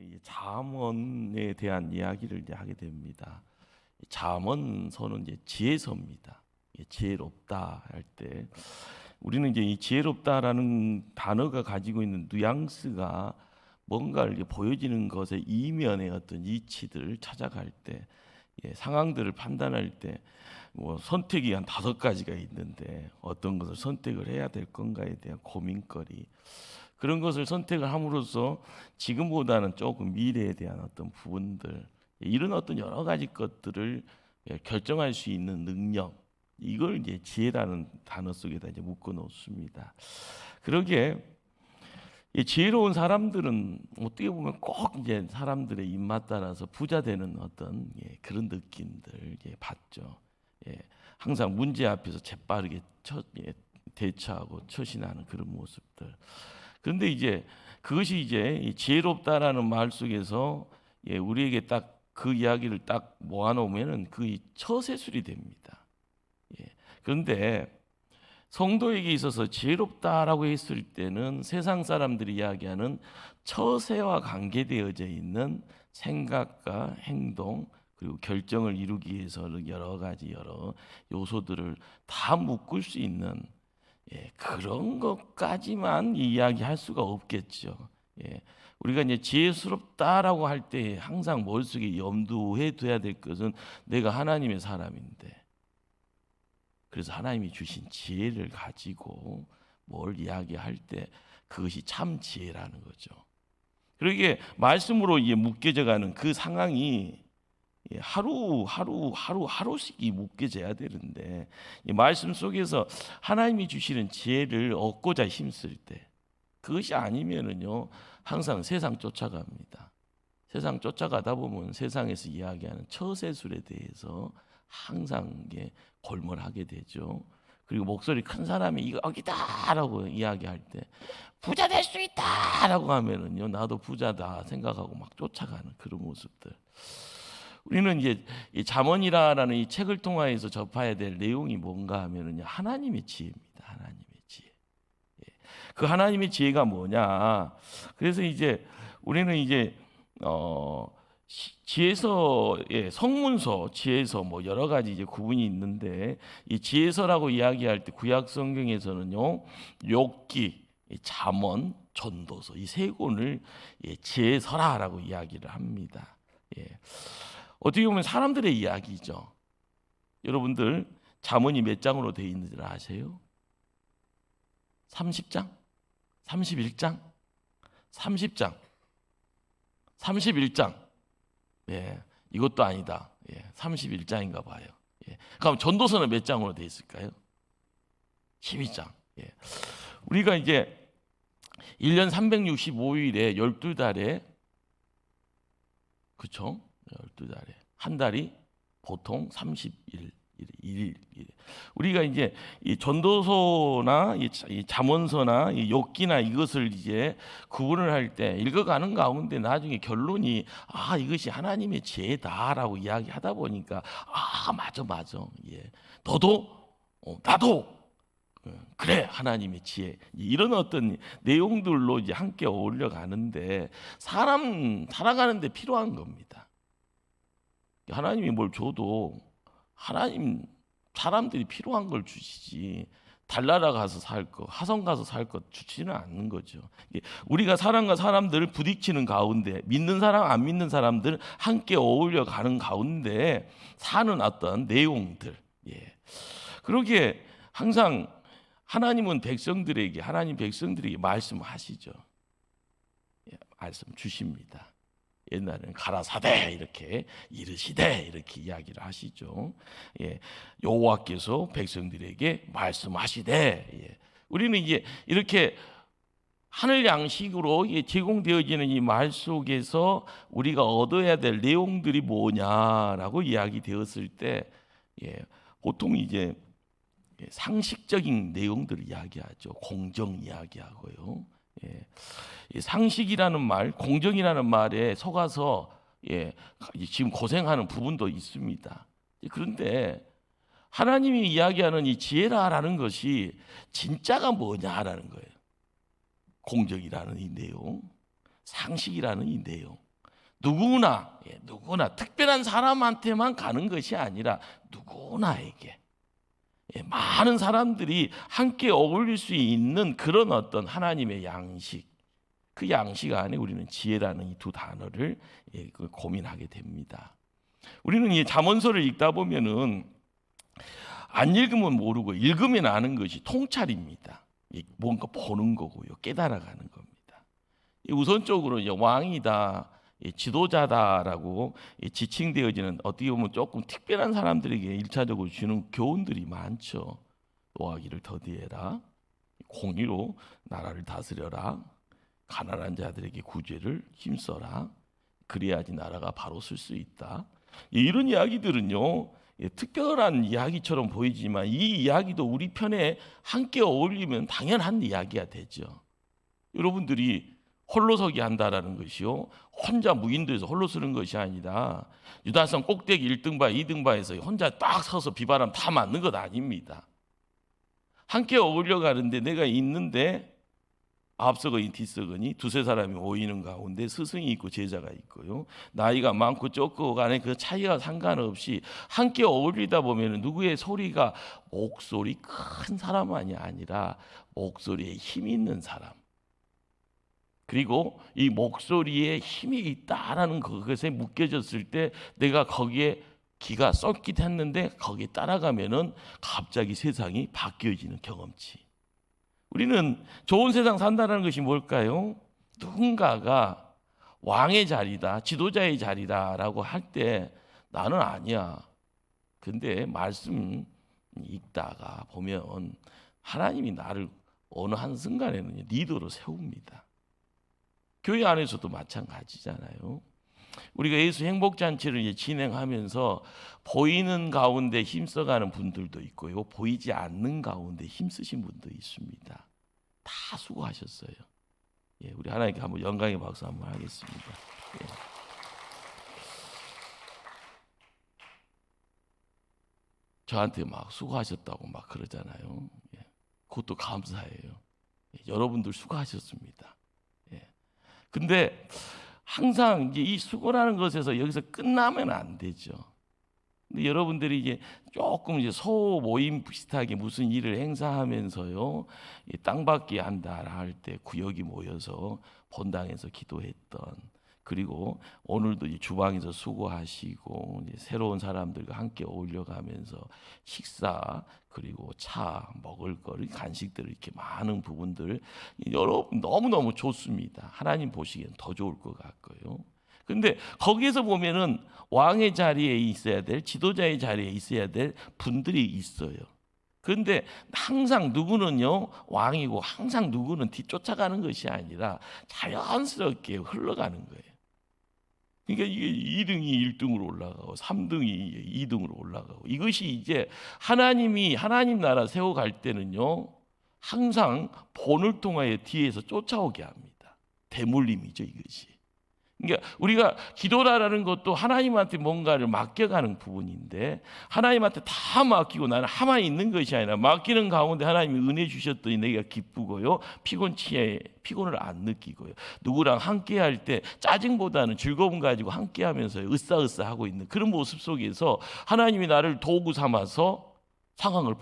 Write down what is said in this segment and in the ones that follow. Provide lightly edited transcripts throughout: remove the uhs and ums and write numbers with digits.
우리는 잠언에 대한 이야기를 이제 하게 됩니다. 잠언서는 이제 지혜서입니다. 지혜롭다 할 때 우리는 이제 이 지혜롭다라는 단어가 가지고 있는 뉘앙스가 뭔가를 이제 보여지는 것의 이면의 어떤 이치들을 찾아갈 때, 상황들을 판단할 때 뭐 선택이 한 5가지가 있는데 어떤 것을 선택을 해야 될 건가에 대한 고민거리, 그런 것을 선택을 함으로써 지금보다는 조금 미래에 대한 어떤 부분들, 이런 어떤 여러 가지 것들을 결정할 수 있는 능력, 이걸 이제 지혜라는 단어 속에다 이제 묶어 놓습니다. 그러기에 이 지혜로운 사람들은 어떻게 보면 꼭 이제 사람들의 입맛 따라서 부자 되는 어떤 그런 느낌들 받죠. 항상 문제 앞에서 재빠르게 대처하고 처신하는 그런 모습들. 그런데 이제 그것이 이제 이 지혜롭다라는 말 속에서 우리에게 딱 그 이야기를 딱 모아놓으면은 그 처세술이 됩니다. 그런데 성도에게 있어서 지혜롭다라고 했을 때는 세상 사람들이 이야기하는 처세와 관계되어져 있는 생각과 행동, 그리고 결정을 이루기 위해서는 여러 가지 여러 요소들을 다 묶을 수 있는 그런 것까지만 이야기할 수가 없겠죠. 우리가 이제 지혜스럽다라고 할 때 항상 머릿속에 염두해 둬야 될 것은 내가 하나님의 사람인데, 그래서 하나님이 주신 지혜를 가지고 뭘 이야기할 때 그것이 참 지혜라는 거죠. 그리고 이게 말씀으로 묶여져가는 그 상황이 하루씩 묶여져야 되는데, 이 말씀 속에서 하나님이 주시는 지혜를 얻고자 힘쓸 때, 그것이 아니면은요 항상 세상 쫓아갑니다. 세상 쫓아가다 보면 세상에서 이야기하는 처세술에 대해서 항상 골몰하게 되죠. 그리고 목소리 큰 사람이 이거 여기다라고 이야기할 때 부자 될 수 있다라고 하면은요 나도 부자다 생각하고 막 쫓아가는 그런 모습들. 우리는 이제 이 잠언이라는 이 책을 통하여서 접해야 될 내용이 뭔가 하면은요 하나님의 지혜입니다. 하나님의 지혜. 그 하나님의 지혜가 뭐냐? 그래서 이제 우리는 이제 지혜서의 성문서, 지혜서 뭐 여러 가지 이제 구분이 있는데, 이 지혜서라고 이야기할 때 구약 성경에서는요 욥기, 잠언, 전도서 이 3권을 지혜서라라고 이야기를 합니다. 어떻게 보면 사람들의 이야기죠. 여러분들 잠언이 몇 장으로 되어 있는지 아세요? 30장? 31장? 30장? 31장? 이것도 아니다. 31장인가 봐요. 그럼 전도서는 몇 장으로 되어 있을까요? 12장. 우리가 이제 1년 365일에 12달에, 그렇죠? 12달에 한 달이 보통 30일. 우리가 이제 이 전도서나 이 잠언서나 이 욥기나 이것을 이제 구분을 할 때 읽어가는 가운데 나중에 결론이 이것이 하나님의 지혜다라고 이야기하다 보니까 맞아 너도 나도 그래 하나님의 지혜, 이런 어떤 내용들로 이제 함께 어울려 가는데, 사람 살아가는데 필요한 겁니다. 하나님이 뭘 줘도 하나님 사람들이 필요한 걸 주시지, 달나라 가서 살 거, 화성 가서 살 것 주지는 않는 거죠. 우리가 사람과 사람들을 부딪히는 가운데, 믿는 사람 안 믿는 사람들 함께 어울려 가는 가운데 사는 어떤 내용들. 그러기에 항상 하나님 백성들에게 말씀하시죠. 말씀 주십니다. 옛날에는 가라사대 이렇게 이르시되 이렇게 이야기를 하시죠. 여호와께서 백성들에게 말씀하시되, 우리는 이제 이렇게 하늘 양식으로 제공되어지는 이 말 속에서 우리가 얻어야 될 내용들이 뭐냐라고 이야기되었을 때, 보통 이제 상식적인 내용들을 이야기하죠. 공정 이야기하고요. 이 상식이라는 말, 공정이라는 말에 속아서 지금 고생하는 부분도 있습니다. 그런데 하나님이 이야기하는 이 지혜라는 것이 진짜가 뭐냐라는 거예요. 공정이라는 이 내용, 상식이라는 이 내용, 누구나 특별한 사람한테만 가는 것이 아니라 누구나에게, 많은 사람들이 함께 어울릴 수 있는 그런 어떤 하나님의 양식, 그 양식 안에 우리는 지혜라는 이 두 단어를 고민하게 됩니다. 우리는 이 잠언서를 읽다 보면은 안 읽으면 모르고 읽으면 아는 것이 통찰입니다. 뭔가 보는 거고요, 깨달아가는 겁니다. 우선적으로 왕이다, 지도자다라고 지칭되어지는 어떻게 보면 조금 특별한 사람들에게 일차적으로 주는 교훈들이 많죠. 노하기를 더디해라, 공의로 나라를 다스려라, 가난한 자들에게 구제를 힘써라, 그래야지 나라가 바로 설 수 있다. 이런 이야기들은요, 특별한 이야기처럼 보이지만 이 이야기도 우리 편에 함께 어울리면 당연한 이야기가 되죠. 여러분들이 홀로서기 한다라는 것이요, 혼자 무인도에서 홀로 서는 것이 아니라 유다성 꼭대기 1등바 2등바에서 혼자 딱 서서 비바람 다 맞는 것 아닙니다. 함께 어울려 가는데 내가 있는데 앞서거니 뒤서거니 두세 사람이 모이는 가운데 스승이 있고 제자가 있고요, 나이가 많고 적고 간에 그 차이가 상관없이 함께 어울리다 보면 누구의 소리가 목소리 큰 사람만이 아니라 목소리에 힘이 있는 사람, 그리고 이 목소리에 힘이 있다라는 그것에 묶여졌을 때 내가 거기에 기가 쏠깃했는데 거기에 따라가면은 갑자기 세상이 바뀌어지는 경험치. 우리는 좋은 세상 산다는 것이 뭘까요? 누군가가 왕의 자리다, 지도자의 자리다라고 할 때 나는 아니야. 근데 말씀 읽다가 보면 하나님이 나를 어느 한순간에는 리더로 세웁니다. 교회 안에서도 마찬가지잖아요. 우리가 예수 행복잔치를 진행하면서 보이는 가운데 힘써가는 분들도 있고요, 보이지 않는 가운데 힘쓰신 분도 있습니다. 다 수고하셨어요. 우리 하나님께 한번 영광의 박수 한번 하겠습니다. 저한테 막 수고하셨다고 막 그러잖아요. 그것도 감사해요. 여러분들 수고하셨습니다. 근데 항상 이제 이 수고라는 것에서 여기서 끝나면 안 되죠. 근데 여러분들이 이제 조금 이제 소모임 비슷하게 무슨 일을 행사하면서요, 땅받기 한다 할 때 구역이 모여서 본당에서 기도했던, 그리고 오늘도 이 주방에서 수고하시고 이제 새로운 사람들과 함께 어울려가면서 식사, 그리고 차, 먹을 거, 간식들, 이렇게 많은 부분들 여러분 너무너무 좋습니다. 하나님 보시기엔 더 좋을 것 같고요. 근데 거기에서 보면은 왕의 자리에 있어야 될, 지도자의 자리에 있어야 될 분들이 있어요. 그런데 항상 누구는요 왕이고 항상 누구는 뒤쫓아가는 것이 아니라 자연스럽게 흘러가는 거예요. 그러니까 이게 2등이 1등으로 올라가고 3등이 2등으로 올라가고, 이것이 이제 하나님이 하나님 나라 세워갈 때는요 항상 본을 통하여 뒤에서 쫓아오게 합니다. 대물림이죠 이것이. 그러니까 우리가 기도라는 것도 하나님한테 뭔가를 맡겨가는 부분인데, 하나님한테 다 맡기고 나는 하만 있는 것이 아니라 맡기는 가운데 하나님이 은혜 주셨더니 내가 기쁘고요, 피곤을 안 느끼고요, 누구랑 함께할 때 짜증보다는 즐거움 가지고 함께하면서 으쌰으쌰하고 있는 그런 모습 속에서 하나님이 나를 도구 삼아서 상황을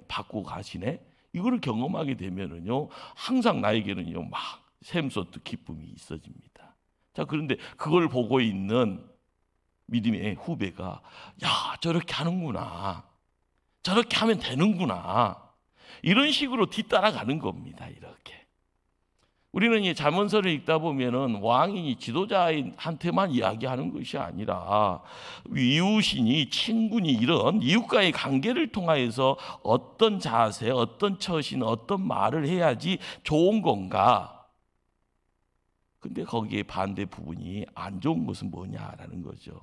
바꾸고 가시네. 이거를 경험하게 되면은요 항상 나에게는요 막 샘솟듯 기쁨이 있어집니다. 자, 그런데 그걸 보고 있는 믿음의 후배가 야, 저렇게 하는구나, 저렇게 하면 되는구나, 이런 식으로 뒤따라가는 겁니다. 이렇게 우리는 이 잠언서를 읽다 보면은 왕이 지도자한테만 이야기하는 것이 아니라 이웃이니 친구니 이런 이웃과의 관계를 통하여서 어떤 자세, 어떤 처신, 어떤 말을 해야지 좋은 건가. 근데 거기에 반대 부분이 안 좋은 것은 뭐냐라는 거죠.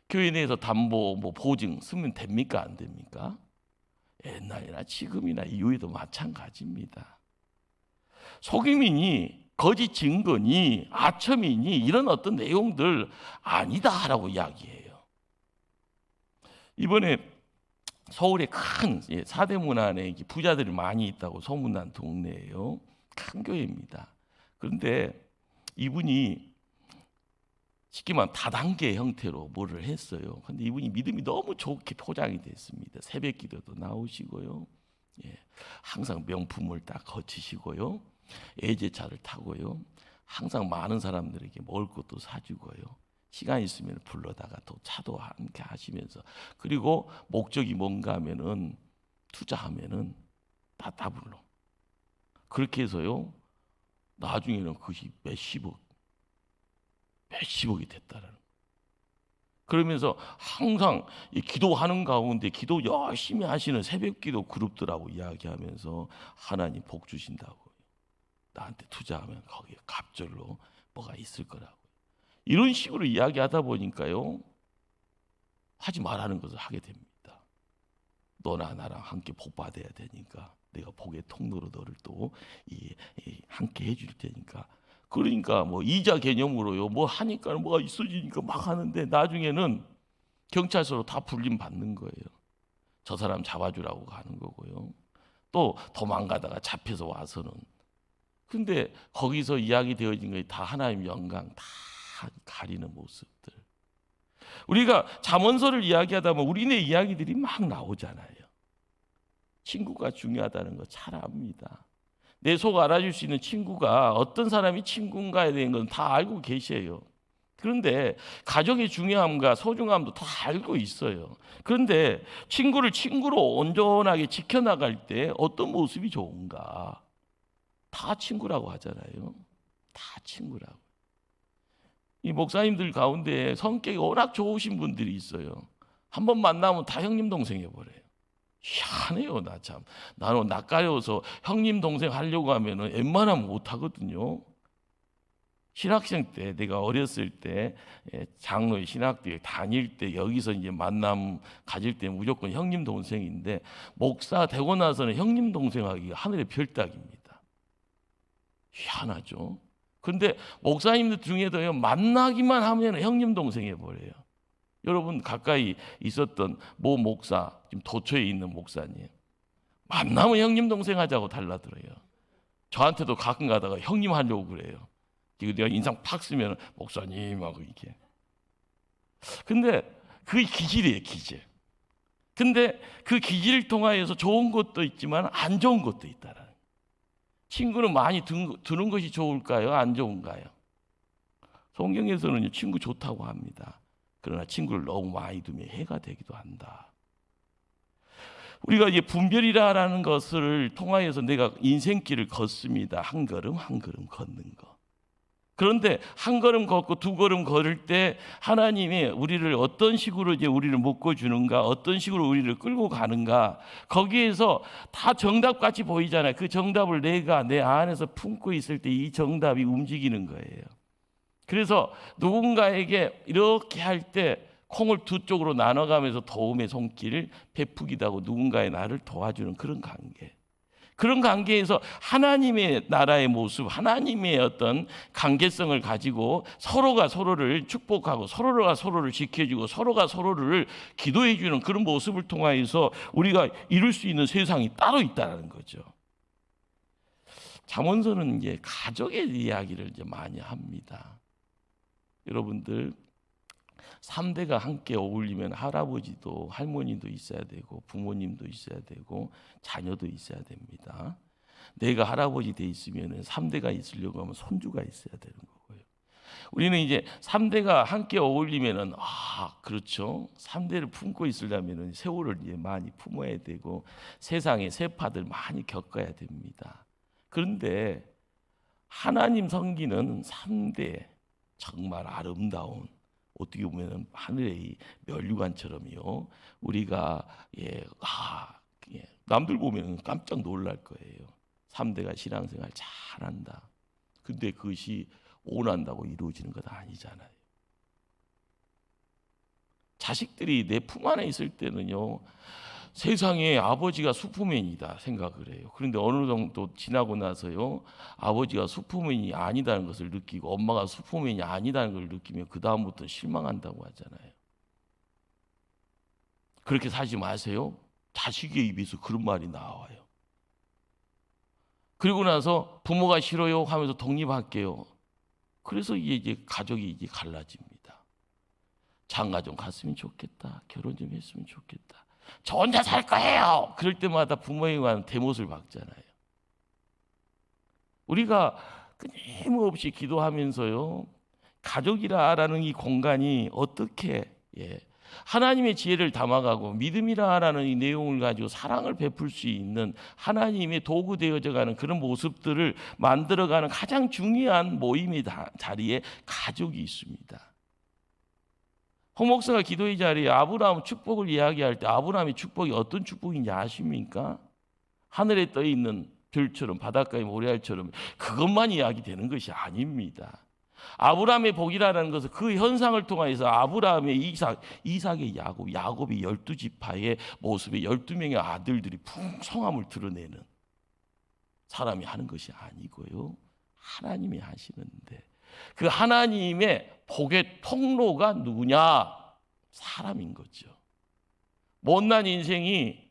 교회 내에서 담보, 보증 쓰면 됩니까? 안 됩니까? 옛날이나 지금이나 이후에도 마찬가지입니다. 속임이니 거짓 증거니 아첨이니 이런 어떤 내용들 아니다라고 이야기해요. 이번에 서울에 큰 사대문안에 부자들이 많이 있다고 소문난 동네예요. 큰 교회입니다. 그런데 이분이 쉽게 말하면 다단계 형태로 뭐를 했어요. 근데 이분이 믿음이 너무 좋게 포장이 됐습니다. 새벽 기도도 나오시고요. 예, 항상 명품을 딱 거치시고요. 애제차를 타고요. 항상 많은 사람들에게 먹을 것도 사주고요. 시간 있으면 불러다가 또 차도 함께 하시면서, 그리고 목적이 뭔가 하면은 투자하면은 다 더블로 그렇게 해서요. 나중에는 그것이 몇십억이 됐다라는. 그러면서 항상 이 기도하는 가운데 기도 열심히 하시는 새벽기도 그룹들하고 이야기하면서 하나님 복 주신다고, 나한테 투자하면 거기에 갑절로 뭐가 있을 거라고, 이런 식으로 이야기하다 보니까요, 하지 말라는 것을 하게 됩니다. 너나 나랑 함께 복 받아야 되니까 내가 복의 통로로 너를 또 함께 해줄 테니까. 그러니까 뭐 이자 개념으로요, 뭐 하니까 뭐가 있어지니까 막 하는데 나중에는 경찰서로 다 불림 받는 거예요. 저 사람 잡아주라고 가는 거고요. 또 도망가다가 잡혀서 와서는, 근데 거기서 이야기 되어진 게 다 하나님 영광 다 가리는 모습들. 우리가 잠언서를 이야기하다 보면 우리네 이야기들이 막 나오잖아요. 친구가 중요하다는 거 잘 압니다. 내 속 알아줄 수 있는 친구가 어떤 사람이 친구인가에 대한 건 다 알고 계셔요. 그런데 가족의 중요함과 소중함도 다 알고 있어요. 그런데 친구를 친구로 온전하게 지켜나갈 때 어떤 모습이 좋은가? 다 친구라고 하잖아요. 다 친구라고. 이 목사님들 가운데 성격이 워낙 좋으신 분들이 있어요. 한번 만나면 다 형님 동생 해버려요. 희한해요. 나 참. 나는 낯가려워서 형님 동생 하려고 하면은 웬만하면 못하거든요. 신학생 때, 내가 어렸을 때 장로의 신학교에 다닐 때 여기서 이제 만남 가질 때 무조건 형님 동생인데, 목사 되고 나서는 형님 동생 하기가 하늘의 별 따기입니다. 희한하죠. 그런데 목사님들 중에도요, 만나기만 하면 형님 동생 해버려요. 여러분 가까이 있었던 모 목사, 지금 도초에 있는 목사님, 만나면 형님 동생 하자고 달라들어요. 저한테도 가끔 가다가 형님 하려고 그래요. 이거 내가 인상 팍 쓰면 목사님하고 이게. 근데 그게 기질이에요, 기질. 근데 그 기질을 통하여서 좋은 것도 있지만 안 좋은 것도 있다라는. 친구는 많이 두는 것이 좋을까요? 안 좋은가요? 성경에서는 친구 좋다고 합니다. 그러나 친구를 너무 많이 두면 해가 되기도 한다. 우리가 이제 분별이라는 것을 통하여서 내가 인생길을 걷습니다. 한 걸음 한 걸음 걷는 거. 그런데 한 걸음 걷고 두 걸음 걸을 때 하나님이 우리를 어떤 식으로 이제 우리를 묶어주는가, 어떤 식으로 우리를 끌고 가는가, 거기에서 다 정답같이 보이잖아요. 그 정답을 내가 내 안에서 품고 있을 때 이 정답이 움직이는 거예요. 그래서 누군가에게 이렇게 할 때 콩을 두 쪽으로 나눠가면서 도움의 손길을 베푸기도 하고 누군가의 나를 도와주는 그런 관계. 그런 관계에서 하나님의 나라의 모습, 하나님의 어떤 관계성을 가지고 서로가 서로를 축복하고 서로가 서로를 지켜주고 서로가 서로를 기도해 주는 그런 모습을 통하여서 우리가 이룰 수 있는 세상이 따로 있다는 거죠. 잠언서는 이제 가족의 이야기를 이제 많이 합니다. 여러분들 3대가 함께 어울리면 할아버지도 할머니도 있어야 되고 부모님도 있어야 되고 자녀도 있어야 됩니다. 내가 할아버지 돼 있으면 3대가 있으려고 하면 손주가 있어야 되는 거고요. 우리는 이제 3대가 함께 어울리면은 그렇죠. 3대를 품고 있으려면 세월을 이제 많이 품어야 되고 세상의 세파들 많이 겪어야 됩니다. 그런데 하나님 섬기는 3대 정말 아름다운, 어떻게 보면 하늘의 면류관처럼요. 우리가 남들 보면 깜짝 놀랄 거예요. 3대가 신앙생활 잘한다. 근데 그것이 원한다고 이루어지는 것 아니잖아요. 자식들이 내 품 안에 있을 때는요, 세상에 아버지가 슈퍼맨이다 생각을 해요. 그런데 어느 정도 지나고 나서요, 아버지가 슈퍼맨이 아니다는 것을 느끼고 엄마가 슈퍼맨이 아니다는 걸 느끼면 그 다음부터 실망한다고 하잖아요. 그렇게 살지 마세요. 자식의 입에서 그런 말이 나와요. 그리고 나서 부모가 싫어요 하면서 독립할게요. 그래서 이제 가족이 이제 갈라집니다. 장가 좀 갔으면 좋겠다. 결혼 좀 했으면 좋겠다. 저 혼자 살 거예요. 그럴 때마다 부모님과는 대못을 박잖아요. 우리가 끊임없이 기도하면서요, 가족이라는 이 공간이 어떻게 하나님의 지혜를 담아가고 믿음이라는 이 내용을 가지고 사랑을 베풀 수 있는 하나님의 도구 되어져가는 그런 모습들을 만들어가는 가장 중요한 모임의 자리에 가족이 있습니다. 홍 목사가 기도의 자리에 아브라함 축복을 이야기할 때 아브라함의 축복이 어떤 축복인지 아십니까? 하늘에 떠 있는 별처럼 바닷가의 모래알처럼 그것만 이야기되는 것이 아닙니다. 아브라함의 복이라는 것은 그 현상을 통해서 아브라함의 이삭의 야곱의 12지파의 모습에 12명의 아들들이 풍성함을 드러내는 사람이 하는 것이 아니고요, 하나님이 하시는데, 그 하나님의 복의 통로가 누구냐? 사람인 거죠. 못난 인생이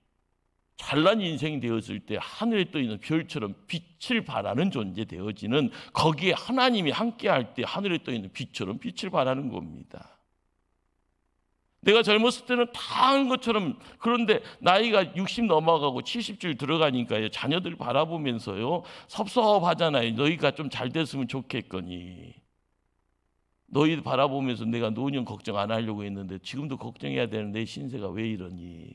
잘난 인생이 되었을 때 하늘에 떠 있는 별처럼 빛을 발하는 존재 되어지는, 거기에 하나님이 함께할 때 하늘에 떠 있는 빛처럼 빛을 발하는 겁니다. 내가 젊었을 때는 다 하는 것처럼, 그런데 나이가 60 넘어가고 70줄 들어가니까요, 자녀들 바라보면서요 섭섭하잖아요. 너희가 좀 잘 됐으면 좋겠거니. 너희 바라보면서 내가 노년 걱정 안 하려고 했는데 지금도 걱정해야 되는 내 신세가 왜 이러니.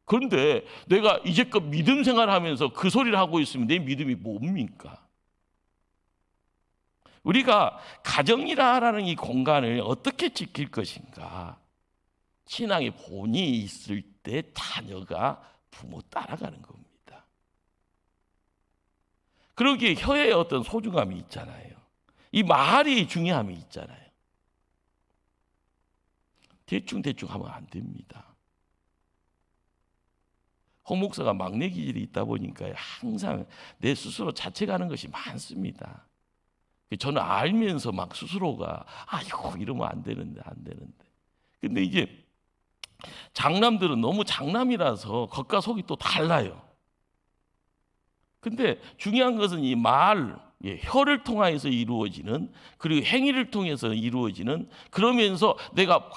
그런데 내가 이제껏 믿음 생활하면서 그 소리를 하고 있으면 내 믿음이 뭡니까? 우리가 가정이라는 이 공간을 어떻게 지킬 것인가? 신앙의 본이 있을 때 자녀가 부모 따라가는 겁니다. 그러기에 혀에 어떤 소중함이 있잖아요. 이 말이 중요함이 있잖아요. 대충 하면 안 됩니다. 홍 목사가 막내 기질이 있다 보니까 항상 내 스스로 자책하는 것이 많습니다. 저는 알면서 막 스스로가 아이고 이러면 안 되는데. 근데 이제 장남들은 너무 장남이라서 겉과 속이 또 달라요. 근데 중요한 것은 이 말, 혀를 통해서 이루어지는, 그리고 행위를 통해서 이루어지는, 그러면서 내가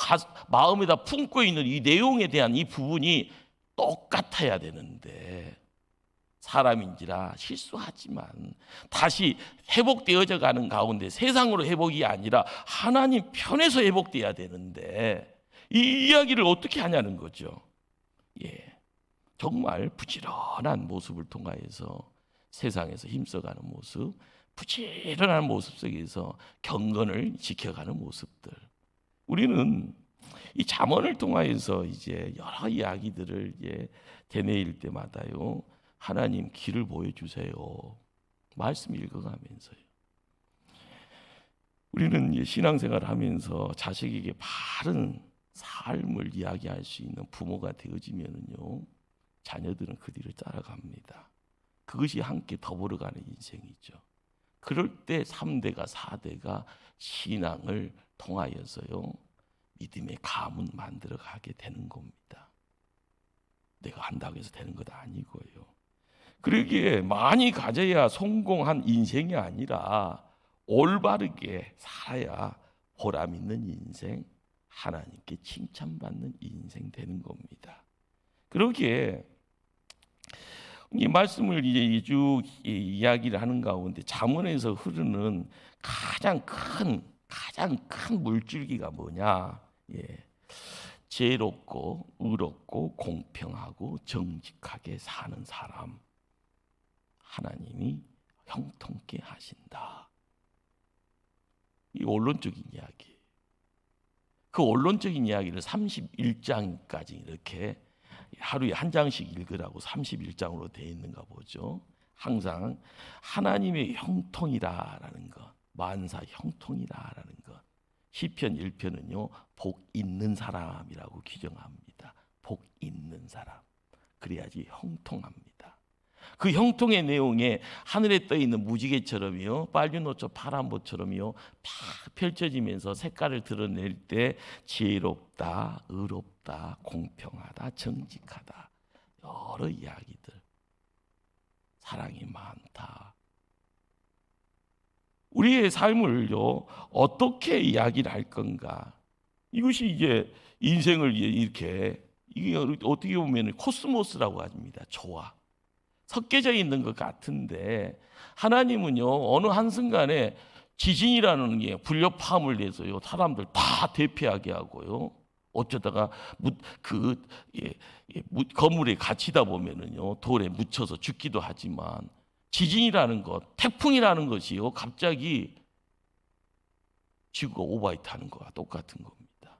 마음에다 품고 있는 이 내용에 대한 이 부분이 똑같아야 되는데, 사람인지라 실수하지만 다시 회복되어져 가는 가운데 세상으로 회복이 아니라 하나님 편에서 회복돼야 되는데 이 이야기를 어떻게 하냐는 거죠. 정말 부지런한 모습을 통하여서 세상에서 힘써가는 모습, 부지런한 모습 속에서 경건을 지켜가는 모습들. 우리는 이 잠언을 통하여서 이제 여러 이야기들을 되뇌일 때마다요, 하나님 길을 보여주세요. 말씀 읽어가면서요. 우리는 신앙생활을 하면서 자식에게 바른 삶을 이야기할 수 있는 부모가 되어지면요, 자녀들은 그 뒤를 따라갑니다. 그것이 함께 더불어가는 인생이죠. 그럴 때 3대가 4대가 신앙을 통하여서요, 믿음의 가문 만들어가게 되는 겁니다. 내가 한다고 해서 되는 것 아니고요. 그러기에 많이 가져야 성공한 인생이 아니라 올바르게 살아야 보람 있는 인생, 하나님께 칭찬받는 인생 되는 겁니다. 그러기에 이 말씀을 이제 쭉 이야기를 하는 가운데 잠언에서 흐르는 가장 큰 물줄기가 뭐냐? 지혜롭고 의롭고 공평하고 정직하게 사는 사람, 하나님이 형통케 하신다. 이 원론적인 이야기. 그 원론적인 이야기를 31장까지 이렇게 하루에 한 장씩 읽으라고 31장으로 되어 있는가 보죠. 항상 하나님의 형통이라는 것, 만사 형통이라는 것. 시편 1편은요, 복 있는 사람이라고 규정합니다. 복 있는 사람. 그래야지 형통합니다. 그 형통의 내용에 하늘에 떠 있는 무지개처럼요, 빨주노초 파란보처럼요 팍 펼쳐지면서 색깔을 드러낼 때 지혜롭다, 의롭다, 공평하다, 정직하다, 여러 이야기들, 사랑이 많다. 우리의 삶을요 어떻게 이야기를 할 건가? 이것이 이제 인생을 이렇게, 이게 어떻게 보면 코스모스라고 합니다. 조화 섞여져 있는 것 같은데, 하나님은요 어느 한순간에 지진이라는 게 불협화음을 내서요 사람들 다 대피하게 하고요, 어쩌다가 건물에 갇히다 보면은요 돌에 묻혀서 죽기도 하지만, 지진이라는 것, 태풍이라는 것이요 갑자기 지구가 오버히트 하는 거와 똑같은 겁니다.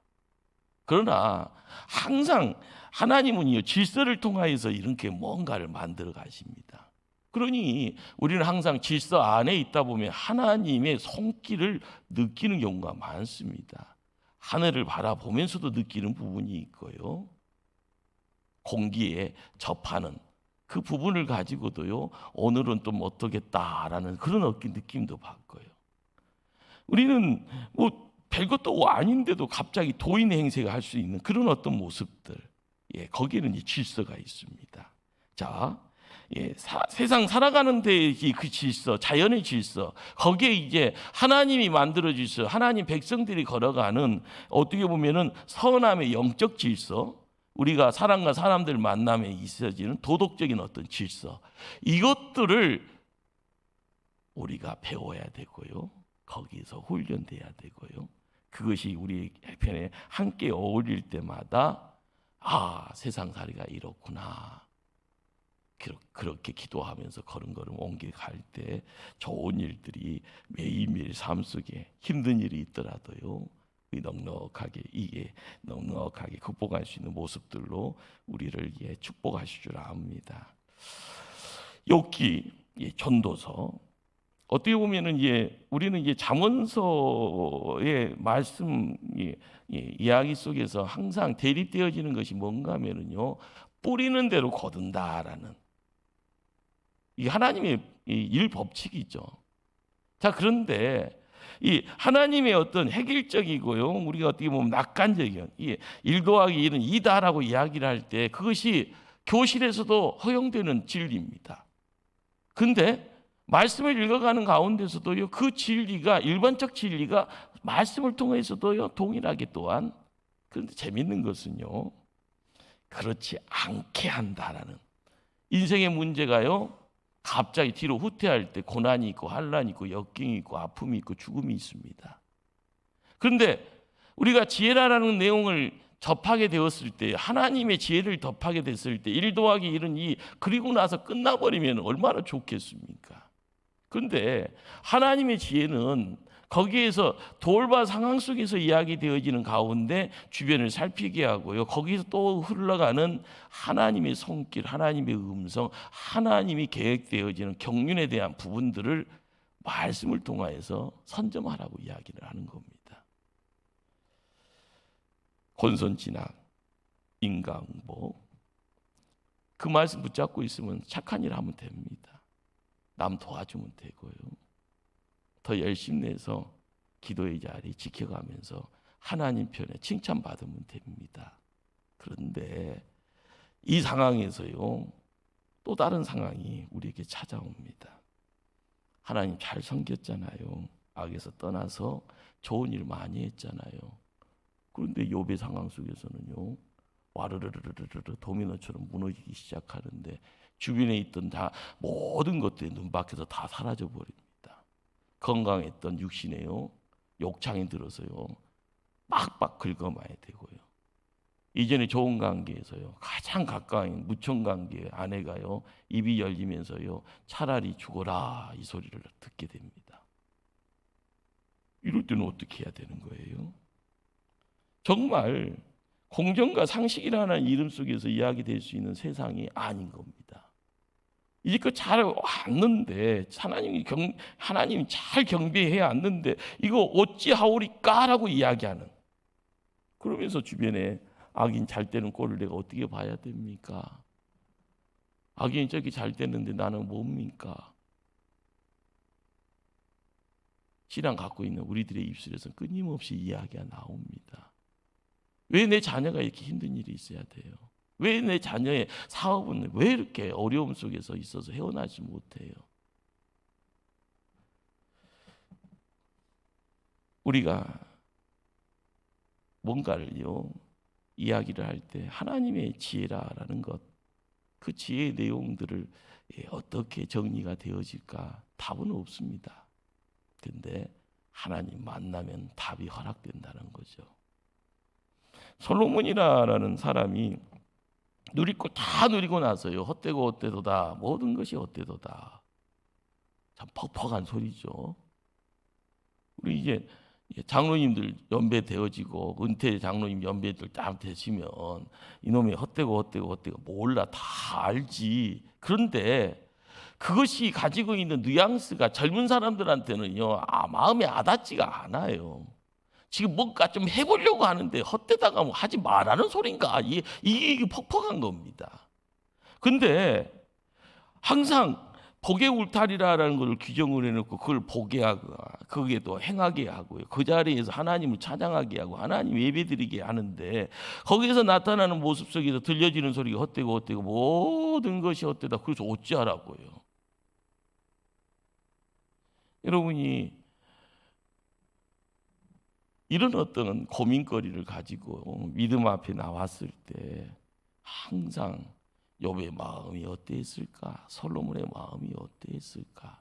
그러나 항상 하나님은요 질서를 통하여서 이렇게 뭔가를 만들어 가십니다. 그러니 우리는 항상 질서 안에 있다 보면 하나님의 손길을 느끼는 경우가 많습니다. 하늘을 바라보면서도 느끼는 부분이 있고요, 공기에 접하는 그 부분을 가지고도요 오늘은 좀 어떠겠다라는 그런 느낌도 받고요. 우리는 뭐 별것도 아닌데도 갑자기 도인 행세가 할 수 있는 그런 어떤 모습들, 거기에는 이제 질서가 있습니다. 자, 세상 살아가는 데의 그 질서, 자연의 질서, 거기에 이제 하나님이 만들어 주셔 하나님 백성들이 걸어가는, 어떻게 보면은 선함의 영적 질서, 우리가 사람과 사람들 만남에 있어지는 도덕적인 어떤 질서, 이것들을 우리가 배워야 되고요, 거기서 훈련돼야 되고요, 그것이 우리 편에 함께 어울릴 때마다 세상살이가 이렇구나, 그렇게 기도하면서 걸음걸음 옮겨갈 때 좋은 일들이 매일매일 삶 속에 힘든 일이 있더라도요 넉넉하게 극복할 수 있는 모습들로 우리를 축복하실 줄 압니다. 욥기 전도서, 어떻게 보면은 우리는 잠언서의 말씀 이야기 속에서 항상 대립되어지는 것이 뭔가 하면은요 뿌리는 대로 거둔다라는 이 하나님의 일 법칙이죠. 자, 그런데 이 하나님의 어떤 획일적이고요, 우리가 어떻게 보면 낙관적인 1 더하기 1은 2다라고 이야기를 할 때 그것이 교실에서도 허용되는 진리입니다. 근데 말씀을 읽어가는 가운데서도요 그 진리가, 일반적 진리가 말씀을 통해서도요 동일하게 또한, 그런데 재밌는 것은요 그렇지 않게 한다라는, 인생의 문제가요 갑자기 뒤로 후퇴할 때 고난이 있고 환난이 있고 역경이 있고 아픔이 있고 죽음이 있습니다. 그런데 우리가 지혜라는 내용을 접하게 되었을 때, 하나님의 지혜를 접하게 됐을 때 1 더하기 1은 2, 그리고 나서 끝나버리면 얼마나 좋겠습니까? 그런데 하나님의 지혜는 거기에서 돌발 상황 속에서 이야기되어지는 가운데 주변을 살피게 하고요, 거기서 또 흘러가는 하나님의 손길, 하나님의 음성, 하나님이 계획되어지는 경륜에 대한 부분들을 말씀을 통하여서 선점하라고 이야기를 하는 겁니다. 권선진학, 인간응복, 그 말씀 붙잡고 있으면 착한 일 하면 됩니다. 남 도와주면 되고요, 더 열심히 내서 기도의 자리 지켜가면서 하나님 편에 칭찬받으면 됩니다. 그런데 이 상황에서요 또 다른 상황이 우리에게 찾아옵니다. 하나님 잘 섬겼잖아요. 악에서 떠나서 좋은 일 많이 했잖아요. 그런데 욥의 상황 속에서는요 와르르르르르 도미노처럼 무너지기 시작하는데 주변에 있던 다 모든 것들이 눈밖에서 다 사라져 버립니다. 건강했던 육신에요 욕창이 들어서요 빡빡 긁어마야 되고요, 이전에 좋은 관계에서요 가장 가까운 무청 관계의 아내가요 입이 열리면서요 차라리 죽어라 이 소리를 듣게 됩니다. 이럴 때는 어떻게 해야 되는 거예요? 정말 공정과 상식이라는 이름 속에서 이야기될 수 있는 세상이 아닌 겁니다. 이제껏 잘 왔는데 하나님이 잘 경배해야 왔는데 이거 어찌하오리까라고 이야기하는, 그러면서 주변에 악인 잘 되는 꼴을 내가 어떻게 봐야 됩니까? 악인이 저기 잘 되는데 나는 뭡니까? 신앙 갖고 있는 우리들의 입술에서 끊임없이 이야기가 나옵니다. 왜 내 자녀가 이렇게 힘든 일이 있어야 돼요? 왜 내 자녀의 사업은 왜 이렇게 어려움 속에서 있어서 헤어나지 못해요? 우리가 뭔가를요 이야기를 할 때 하나님의 지혜라라는 것, 그 지혜의 내용들을 어떻게 정리가 되어질까? 답은 없습니다. 근데 하나님 만나면 답이 허락된다는 거죠. 솔로몬이라는 사람이 누릴 거 다 누리고 나서요, 헛되고 헛되도다, 모든 것이 헛되도다. 참 퍽퍽한 소리죠. 우리 이제 장로님들 연배 되어지고 은퇴 장로님 연배들 딱 되시면 이놈이 헛되고 헛되고 헛되고 몰라, 다 알지. 그런데 그것이 가지고 있는 뉘앙스가 젊은 사람들한테는요, 마음에 와닿지가 않아요. 지금 뭔가 좀 해보려고 하는데 헛되다가 뭐 하지 말라는 소린가? 이게 퍽퍽한 겁니다. 근데 항상 복의 울타리라는 것을 규정을 해놓고 그걸 보게 하고 거기에 또 행하게 하고요. 그 자리에서 하나님을 찬양하게 하고 하나님 예배드리게 하는데 거기에서 나타나는 모습 속에서 들려지는 소리가 헛되고 헛되고 모든 것이 헛되다. 그래서 어찌하라고요? 여러분이 이런 어떤 고민거리를 가지고 믿음 앞에 나왔을 때 항상 욥의 마음이 어땠을까? 솔로몬의 마음이 어땠을까?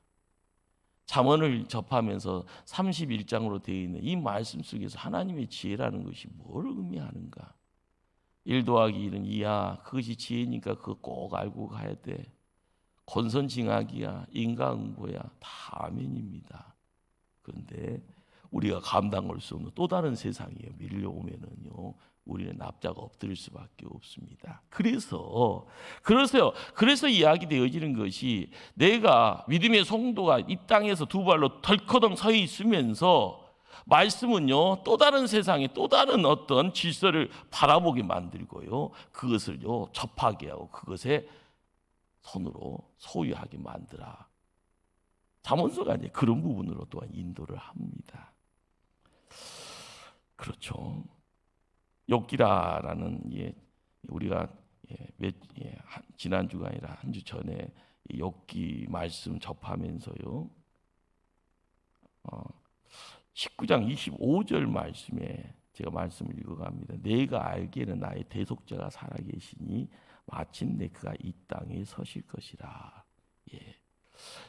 잠언을 접하면서 31장으로 되어 있는 이 말씀 속에서 하나님의 지혜라는 것이 뭘 의미하는가? 1 더하기 1은 2야. 그것이 지혜니까 그거 꼭 알고 가야 돼. 권선징악이야. 인과응보야. 다 아멘입니다. 그런데 우리가 감당할 수 없는 또 다른 세상이에요. 밀려오면은요, 우리는 납작 엎드릴 수밖에 없습니다. 그래서 이야기되어지는 것이 내가 믿음의 성도가 이 땅에서 두 발로 덜커덩 서 있으면서 말씀은요 또 다른 세상에 또 다른 어떤 질서를 바라보게 만들고요, 그것을요 접하게 하고 그것에 손으로 소유하게 만들어. 잠언서가 이제 그런 부분으로 또한 인도를 합니다. 그렇죠. 욥기라라는 우리가 지난주가 아니라 한 주 전에 욥기 말씀 접하면서요 19장 25절 말씀에 제가 말씀을 읽어갑니다. 내가 알기에는 나의 대속자가 살아계시니 마침내 그가 이 땅에 서실 것이라.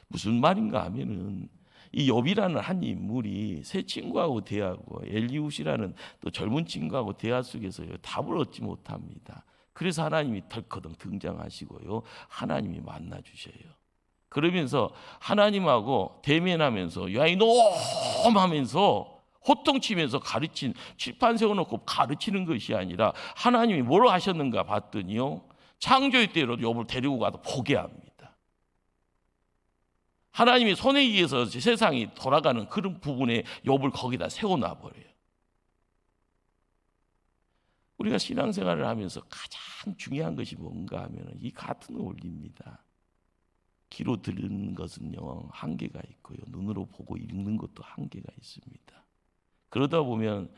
무슨 말인가 하면은 이 욥이라는 한 인물이 새 친구하고 대하고 엘리웃이라는 또 젊은 친구하고 대화 속에서 답을 얻지 못합니다. 그래서 하나님이 덜커덩 등장하시고요, 하나님이 만나 주셔요. 그러면서 하나님하고 대면하면서 야 이놈 하면서 호통치면서 가르친, 칠판 세워놓고 가르치는 것이 아니라 하나님이 뭘 하셨는가 봤더니요, 창조의 때로 욥을 데리고 가서 보게 합니다. 하나님이 손에 의해서 세상이 돌아가는 그런 부분에 욥을 거기다 세워놔버려요. 우리가 신앙생활을 하면서 가장 중요한 것이 뭔가 하면 이 같은 원리입니다. 귀로 들은 것은요 한계가 있고요, 눈으로 보고 읽는 것도 한계가 있습니다. 그러다 보면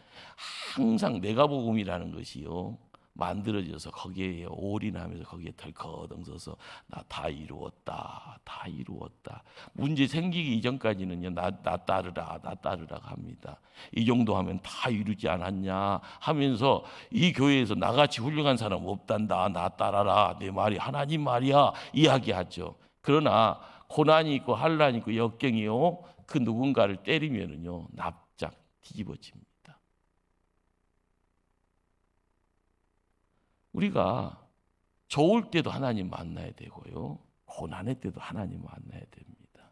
항상 메가복음이라는 것이요 만들어져서 거기에 올인하면서 거기에 덜커덩 서서 나 다 이루었다, 다 이루었다. 문제 생기기 이전까지는요 나 따르라 합니다. 이 정도 하면 다 이루지 않았냐 하면서 이 교회에서 나같이 훌륭한 사람 없단다, 나 따라라, 내 말이 하나님 말이야 이야기하죠. 그러나 고난이 있고 환난이 있고 역경이요 그 누군가를 때리면은요 납작 뒤집어집니다. 우리가 좋을 때도 하나님 만나야 되고요, 고난의 때도 하나님 만나야 됩니다.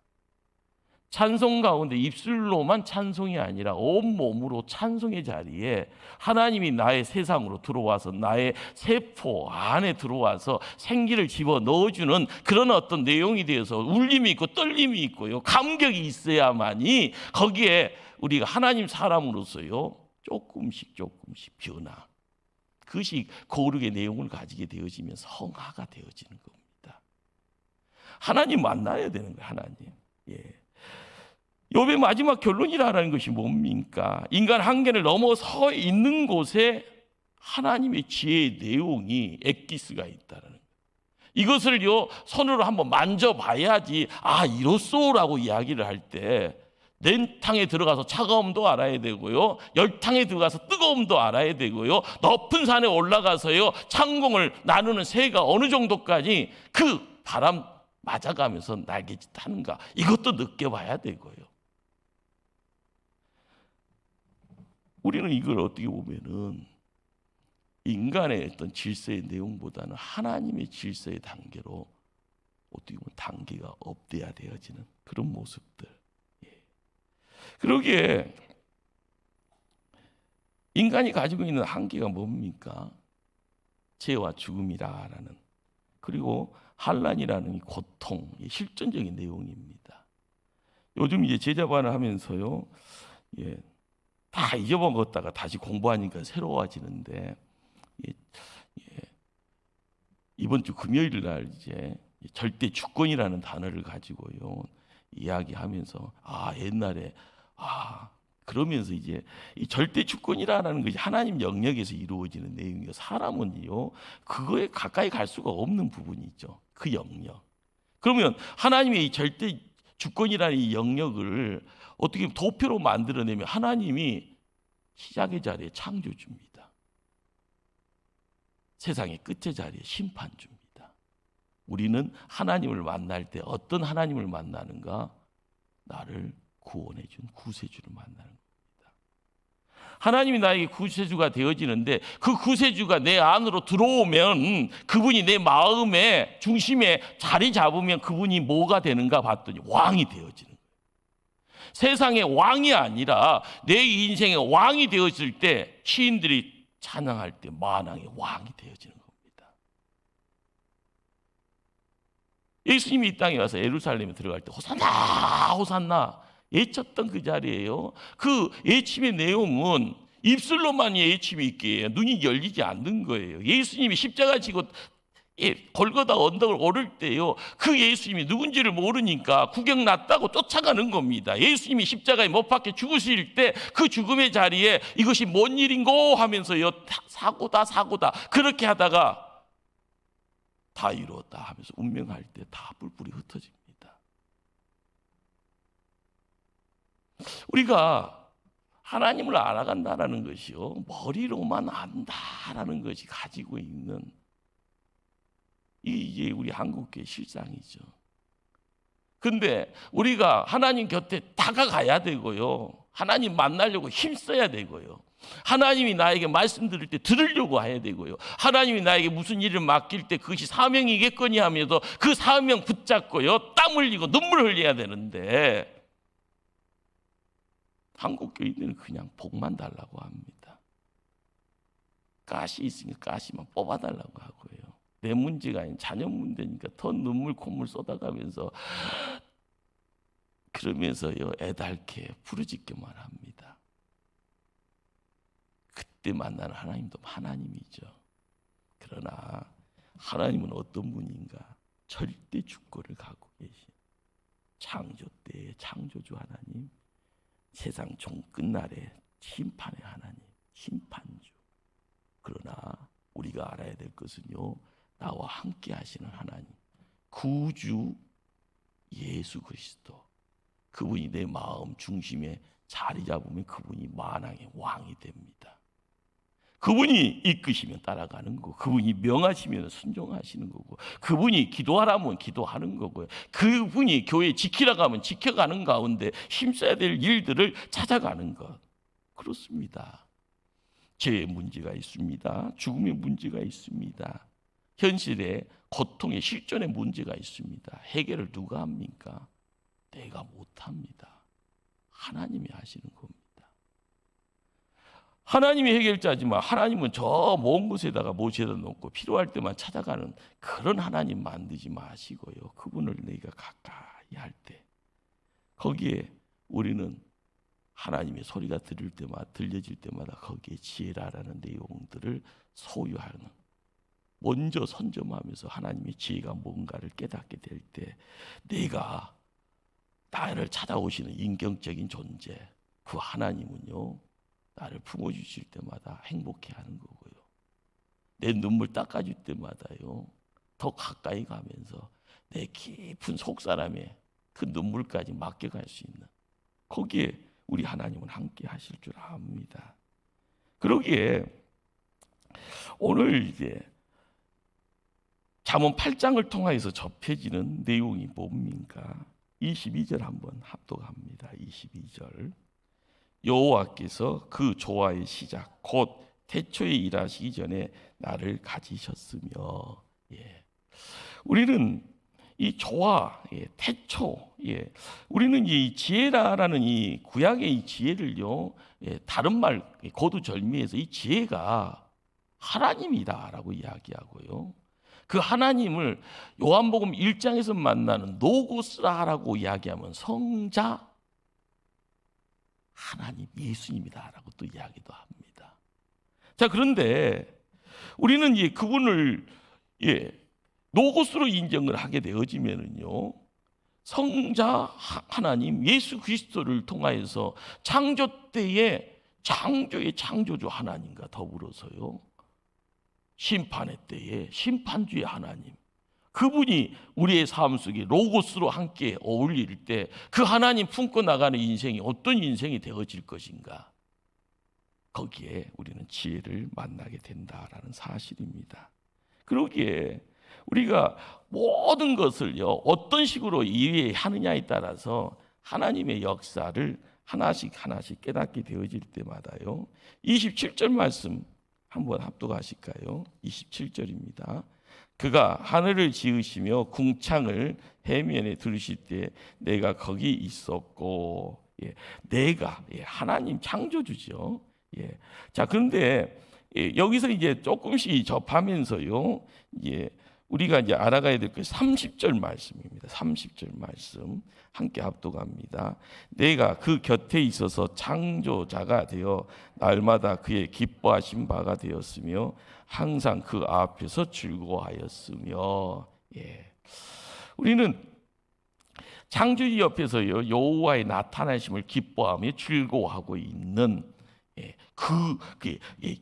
찬송 가운데 입술로만 찬송이 아니라 온몸으로 찬송의 자리에 하나님이 나의 세상으로 들어와서 나의 세포 안에 들어와서 생기를 집어 넣어주는 그런 어떤 내용이 되어서 울림이 있고 떨림이 있고요, 감격이 있어야만이 거기에 우리가 하나님 사람으로서요 조금씩 변화, 그것이 거룩의 내용을 가지게 되어지면 성화가 되어지는 겁니다. 하나님 만나야 되는 거예요. 하나님. 욥의 마지막 결론이라는 것이 뭡니까? 인간 한계를 넘어서 있는 곳에 하나님의 지혜의 내용이 엑기스가 있다는 거예요. 이것을요 손으로 한번 만져봐야지 이렇소라고 이야기를 할 때 냉탕에 들어가서 차가움도 알아야 되고요, 열탕에 들어가서 뜨거움도 알아야 되고요, 높은 산에 올라가서요 창공을 나누는 새가 어느 정도까지 그 바람 맞아가면서 날개짓 하는가, 이것도 느껴봐야 되고요. 우리는 이걸 어떻게 보면은 인간의 어떤 질서의 내용보다는 하나님의 질서의 단계로 어떻게 보면 단계가 업돼야 되어지는 그런 모습들. 그러기에 인간이 가지고 있는 한계가 뭡니까? 죄와 죽음이라는, 그리고 환난이라는 이 고통, 이 실존적인 내용입니다. 요즘 이제 제자반을 하면서요, 다 잊어먹었다가 다시 공부하니까 새로워지는데, 이번 주 금요일 날 이제 절대 주권이라는 단어를 가지고요 이야기하면서, 옛날에 그러면서 이제 이 절대 주권이라는 것이 하나님 영역에서 이루어지는 내용이요, 사람은요 그거에 가까이 갈 수가 없는 부분이 있죠, 그 영역. 그러면 하나님의 이 절대 주권이라는 이 영역을 어떻게 도표로 만들어내면 하나님이 시작의 자리에 창조주입니다, 세상의 끝의 자리에 심판주입니다. 우리는 하나님을 만날 때 어떤 하나님을 만나는가? 나를 구원해 준 구세주를 만나는 겁니다. 하나님이 나에게 구세주가 되어지는데, 그 구세주가 내 안으로 들어오면, 그분이 내 마음의 중심에 자리 잡으면 그분이 뭐가 되는가 봤더니 왕이 되어지는 거예요. 세상의 왕이 아니라 내 인생의 왕이 되어질 때 시인들이 찬양할 때 만왕의 왕이 되어지는 겁니다. 예수님이 이 땅에 와서 예루살렘에 들어갈 때 호산나 호산나 외쳤던 그 자리예요. 그 외침의 내용은 입술로만 외침이 있기에 눈이 열리지 않는 거예요. 예수님이 십자가 지고 골고다 언덕을 오를 때요, 그 예수님이 누군지를 모르니까 구경 났다고 쫓아가는 겁니다. 예수님이 십자가에 못 박혀 죽으실 때 그 죽음의 자리에 이것이 뭔 일인고 하면서요, 사고다 그렇게 하다가 다 이루었다 하면서 운명할 때 다 뿔뿔이 흩어집니다. 우리가 하나님을 알아간다라는 것이요, 머리로만 안다라는 것이 가지고 있는 이게 우리 한국교회 실상이죠. 근데 우리가 하나님 곁에 다가가야 되고요, 하나님 만나려고 힘써야 되고요, 하나님이 나에게 말씀 들을 때 들으려고 해야 되고요, 하나님이 나에게 무슨 일을 맡길 때 그것이 사명이겠거니 하면서 그 사명 붙잡고요 땀 흘리고 눈물 흘려야 되는데, 한국교인들은 그냥 복만 달라고 합니다. 가시 있으니까 가시만 뽑아달라고 하고요, 내 문제가 아닌 자녀 문제니까 더 눈물 콧물 쏟아가면서 그러면서요 애달게 부르짖기만 합니다. 그때 만나는 하나님도 하나님이죠. 그러나 하나님은 어떤 분인가? 절대 주권을 갖고 계신 창조 때의 창조주 하나님, 세상 종 끝날에 심판의 하나님, 심판주. 그러나 우리가 알아야 될 것은요, 나와 함께 하시는 하나님, 구주 예수 그리스도, 그분이 내 마음 중심에 자리 잡으면 그분이 만왕의 왕이 됩니다. 그분이 이끄시면 따라가는 거고, 그분이 명하시면 순종하시는 거고, 그분이 기도하라면 기도하는 거고요, 그분이 교회 지키라고 하면 지켜가는 가운데 힘써야 될 일들을 찾아가는 것. 그렇습니다. 죄의 문제가 있습니다. 죽음의 문제가 있습니다. 현실의 고통의 실존의 문제가 있습니다. 해결을 누가 합니까? 내가 못합니다. 하나님이 하시는 겁니다. 하나님이 해결자지만 하나님은 저 먼 곳에다가 모셔다 놓고 필요할 때만 찾아가는 그런 하나님 만들지 마시고요, 그분을 내가 가까이 할 때 거기에 우리는 하나님의 소리가 들려질 때마다 거기에 지혜라는 내용들을 소유하는, 먼저 선점하면서 하나님의 지혜가 뭔가를 깨닫게 될 때 내가 나를 찾아오시는 인격적인 존재, 그 하나님은요 나를 품어주실 때마다 행복해하는 거고요, 내 눈물 닦아줄 때마다요 더 가까이 가면서 내 깊은 속사람의 그 눈물까지 맡겨갈 수 있는 거기에 우리 하나님은 함께 하실 줄 압니다. 그러기에 오늘 이제 잠언 8장을 통하여서 접해지는 내용이 뭡니까? 22절 한번 합독합니다. 22절. 여호와께서 그 조화의 시작 곧 태초에 일하시기 전에 나를 가지셨으며. 우리는 이 조화, 태초, 우리는 이 지혜라는 이 구약의 이 지혜를요, 다른 말 고두절미해서 이 지혜가 하나님이다라고 이야기하고요. 그 하나님을 요한복음 1장에서 만나는 노고스라고 이야기하면 성자 하나님 예수님이다라고 또 이야기도 합니다. 자, 그런데 우리는 그분을 노고스로 인정을 하게 되어지면은요, 성자 하나님 예수 그리스도를 통하여서 창조 때에 창조의 창조주 하나님과 더불어서요, 심판의 때에 심판주의 하나님, 그분이 우리의 삶 속에 로고스로 함께 어울릴 때 그 하나님 품고 나가는 인생이 어떤 인생이 되어질 것인가, 거기에 우리는 지혜를 만나게 된다라는 사실입니다. 그러기에 우리가 모든 것을요, 어떤 식으로 이해하느냐에 따라서 하나님의 역사를 하나씩 깨닫게 되어질 때마다요, 27절 말씀 한번 합독하실까요? 27절입니다. 그가 하늘을 지으시며 궁창을 해면에 두르실 때 내가 거기 있었고. 내가 하나님 창조주죠. 자, 그런데 여기서 이제 조금씩 접하면서요, 우리가 이제 알아가야 될 게 30절 말씀입니다. 30절 말씀 함께 합독합니다. 내가 그 곁에 있어서 창조자가 되어 날마다 그의 기뻐하신 바가 되었으며 항상 그 앞에서 즐거워하였으며. 우리는 창조주 옆에서요, 여호와의 나타나심을 기뻐하며 즐거워하고 있는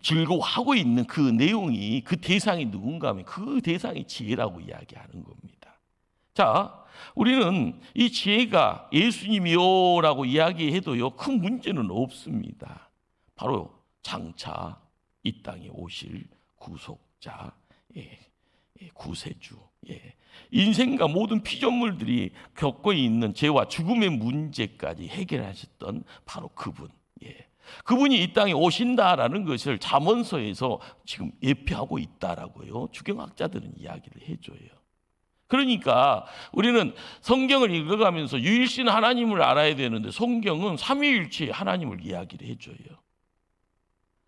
즐거워하고 있는 그 내용이, 그 대상이 누군가 하면 그 대상이 지혜라고 이야기하는 겁니다. 자, 우리는 이 지혜가 예수님이요라고 이야기해도요, 큰 문제는 없습니다. 바로 장차 이 땅에 오실 구속자, 구세주, 인생과 모든 피조물들이 겪고 있는 죄와 죽음의 문제까지 해결하셨던 바로 그분, 그분이 이 땅에 오신다라는 것을 잠언서에서 지금 예표하고 있다라고요, 주경학자들은 이야기를 해줘요. 그러니까 우리는 성경을 읽어가면서 유일신 하나님을 알아야 되는데 성경은 삼위일체의 하나님을 이야기를 해줘요.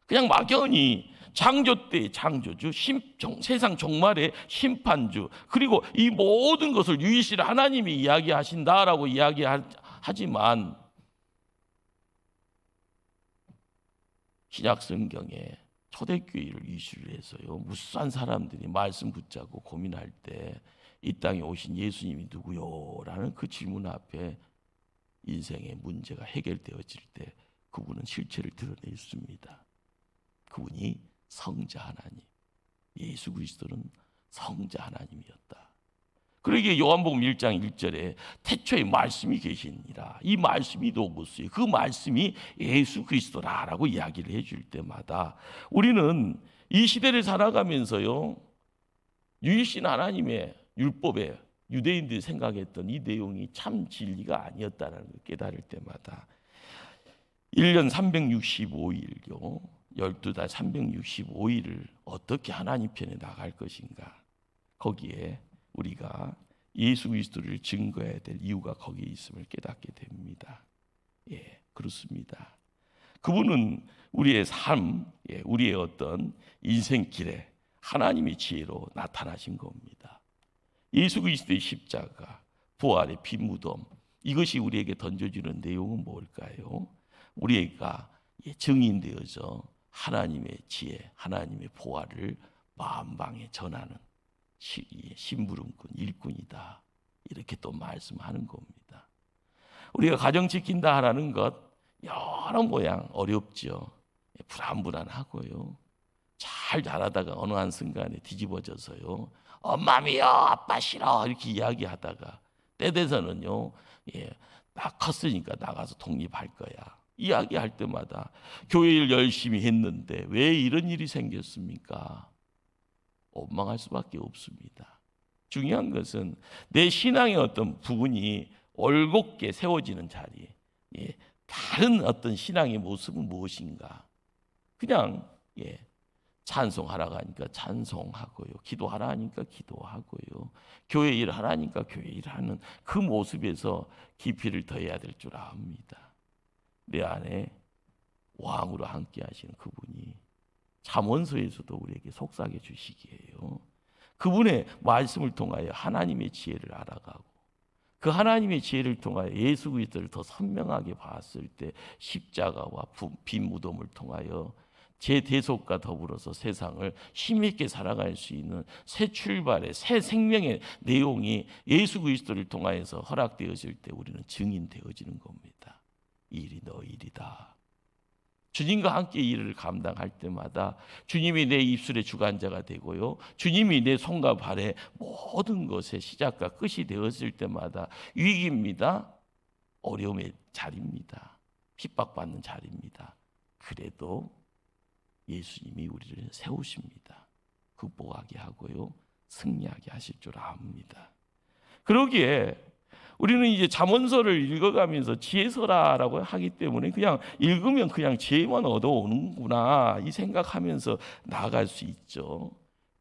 그냥 막연히 창조 때의 창조주, 세상 종말의 심판주, 그리고 이 모든 것을 유일신 하나님이 이야기하신다라고 이야기하지만 신약 성경에 초대교회를 이슈를 해서요, 무수한 사람들이 말씀 붙잡고 고민할 때 이 땅에 오신 예수님이 누구요? 라는 그 질문 앞에 인생의 문제가 해결되어질 때 그분은 실체를 드러냈습니다. 그분이 성자 하나님, 예수 그리스도는 성자 하나님이었다. 그러기에 요한복음 1장 1절에 태초에 말씀이 계시니라, 이 말씀이 로고스예요. 그 말씀이 예수 그리스도라라고 이야기를 해줄 때마다 우리는 이 시대를 살아가면서요, 유일신 하나님의 율법에 유대인들이 생각했던 이 내용이 참 진리가 아니었다는 걸 깨달을 때마다 1년 365일요, 12달 365일을 어떻게 하나님 편에 나갈 것인가, 거기에 우리가 예수 그리스도를 증거해야 될 이유가 거기에 있음을 깨닫게 됩니다. 그렇습니다. 그분은 우리의 삶, 우리의 어떤 인생길에 하나님의 지혜로 나타나신 겁니다. 예수 그리스도의 십자가, 부활의 피 무덤, 이것이 우리에게 던져주는 내용은 뭘까요? 우리가 증인되어져 하나님의 지혜, 하나님의 보화를 만방에 전하는 심부름꾼, 일꾼이다, 이렇게 또 말씀하는 겁니다. 우리가 가정 지킨다 하라는 것 여러 모양 어렵죠. 불안하고요. 잘 자라다가 어느 한순간에 뒤집어져서요, 엄마 미워, 아빠 싫어, 이렇게 이야기하다가 때 돼서는요, 나 컸으니까 나가서 독립할 거야. 이야기할 때마다 교회 일 열심히 했는데 왜 이런 일이 생겼습니까? 원망할 수밖에 없습니다. 중요한 것은 내 신앙의 어떤 부분이 올곧게 세워지는 자리, 다른 어떤 신앙의 모습은 무엇인가? 그냥 찬송하라고 하니까 찬송하고요, 기도하라 하니까 기도하고요, 교회 일 하라니까 교회 일하는 그 모습에서 깊이를 더해야 될 줄 압니다. 내 안에 왕으로 함께 하시는 그분이 잠언서에서도 우리에게 속삭여 주시기에요. 그분의 말씀을 통하여 하나님의 지혜를 알아가고 그 하나님의 지혜를 통하여 예수 그리스도를 더 선명하게 봤을 때 십자가와 빈 무덤을 통하여 제 대속과 더불어서 세상을 힘있게 살아갈 수 있는 새 출발의 새 생명의 내용이 예수 그리스도를 통하여서 허락되어질 때 우리는 증인되어지는 겁니다. 이 일이 너 일이다. 주님과 함께 이 일을 감당할 때마다 주님이 내 입술의 주관자가 되고요, 주님이 내 손과 발의 모든 것의 시작과 끝이 되었을 때마다 위기입니다. 어려움의 자리입니다. 핍박받는 자리입니다. 그래도 예수님이 우리를 세우십니다. 극복하게 하고요, 승리하게 하실 줄 압니다. 그러기에 우리는 이제 잠언서를 읽어가면서 지혜서라라고 하기 때문에 그냥 읽으면 그냥 지혜만 얻어오는구나 이 생각하면서 나아갈 수 있죠.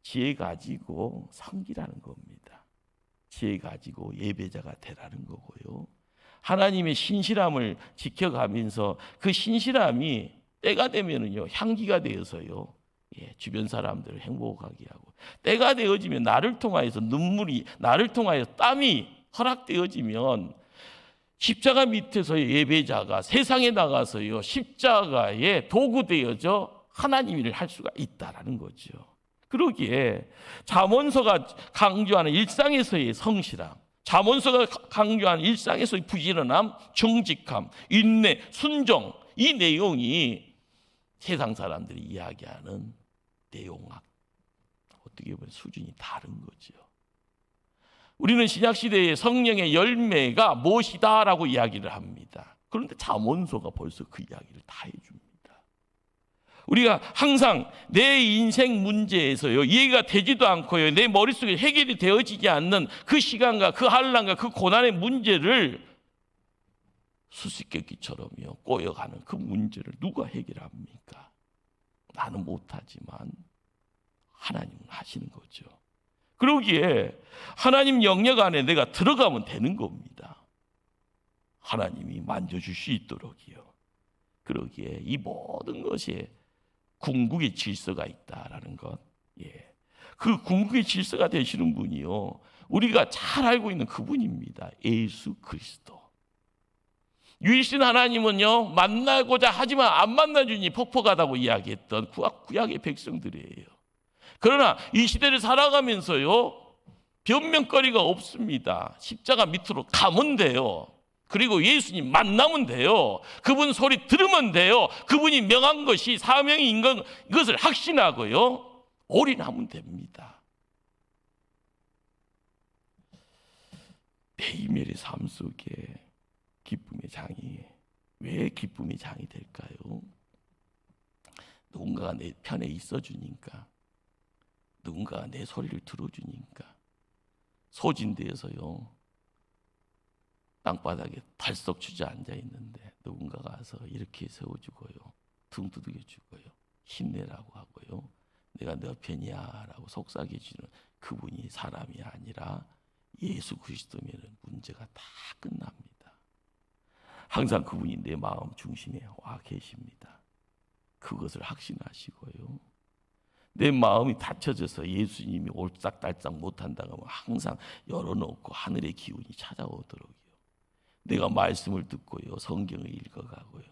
지혜 가지고 섬기라는 겁니다. 지혜 가지고 예배자가 되라는 거고요, 하나님의 신실함을 지켜가면서 그 신실함이 때가 되면은요 향기가 되어서요, 주변 사람들을 행복하게 하고, 때가 되어지면 나를 통하여서 눈물이, 나를 통하여 땀이 허락되어지면 십자가 밑에서의 예배자가 세상에 나가서요 십자가에 도구 되어져 하나님 일을 할 수가 있다라는 거죠. 그러기에 잠언서가 강조하는 일상에서의 성실함, 잠언서가 강조하는 일상에서의 부지런함, 정직함, 인내, 순종, 이 내용이 세상 사람들이 이야기하는 내용과 어떻게 보면 수준이 다른 거죠. 우리는 신약시대의 성령의 열매가 무엇이다라고 이야기를 합니다. 그런데 잠언서가 벌써 그 이야기를 다 해줍니다. 우리가 항상 내 인생 문제에서요 이해가 되지도 않고요, 내 머릿속에 해결이 되어지지 않는 그 시간과 그 한란과 그 고난의 문제를 수수께끼처럼요 꼬여가는 그 문제를 누가 해결합니까? 나는 못하지만 하나님은 하시는 거죠. 그러기에 하나님 영역 안에 내가 들어가면 되는 겁니다. 하나님이 만져줄 수 있도록이요. 그러기에 이 모든 것에 궁극의 질서가 있다라는 것, 그 궁극의 질서가 되시는 분이요 우리가 잘 알고 있는 그분입니다. 예수 그리스도. 유일신 하나님은요 만나고자 하지만 안 만나주니 퍽퍽하다고 이야기했던 구약의 백성들이에요. 그러나 이 시대를 살아가면서요 변명거리가 없습니다. 십자가 밑으로 가면 돼요. 그리고 예수님 만나면 돼요. 그분 소리 들으면 돼요. 그분이 명한 것이 사명인 것을 확신하고요 올인하면 됩니다. 매일매일의 삶 속에 기쁨의 장이, 왜 기쁨의 장이 될까요? 누군가가 내 편에 있어주니까, 누군가가 내 소리를 들어주니까. 소진되어서요 땅바닥에 덜썩 주저앉아 있는데 누군가가 와서 이렇게 세워주고요, 등 두들겨주고요, 힘내라고 하고요, 내가 너 편이야 라고 속삭여주는 그분이 사람이 아니라 예수 그리스도면 문제가 다 끝납니다. 항상 그분이 내 마음 중심에 와 계십니다. 그것을 확신하시고요, 내 마음이 닫혀져서 예수님이 옳싹달싹 못한다고 하면 항상 열어놓고 하늘의 기운이 찾아오도록요, 내가 말씀을 듣고요 성경을 읽어가고요,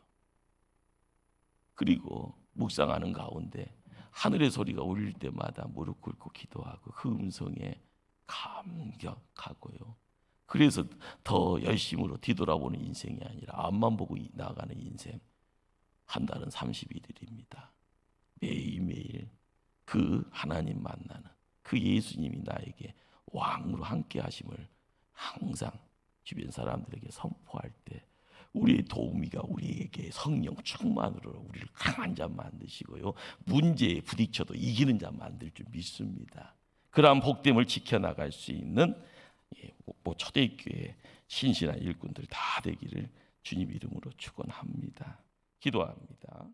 그리고 묵상하는 가운데 하늘의 소리가 울릴 때마다 무릎 꿇고 기도하고 그 음성에 감격하고요, 그래서 더 열심으로 뒤돌아보는 인생이 아니라 앞만 보고 나아가는 인생. 한 달은 31일입니다. 매일매일 그 하나님 만나는 그 예수님이 나에게 왕으로 함께 하심을 항상 주변 사람들에게 선포할 때 우리의 도우미가 우리에게 성령 충만으로 우리를 강한 자 만드시고요, 문제에 부딪혀도 이기는 자 만들 줄 믿습니다. 그러한 복됨을 지켜나갈 수 있는 초대교회 신실한 일꾼들 다 되기를 주님 이름으로 축원합니다. 기도합니다.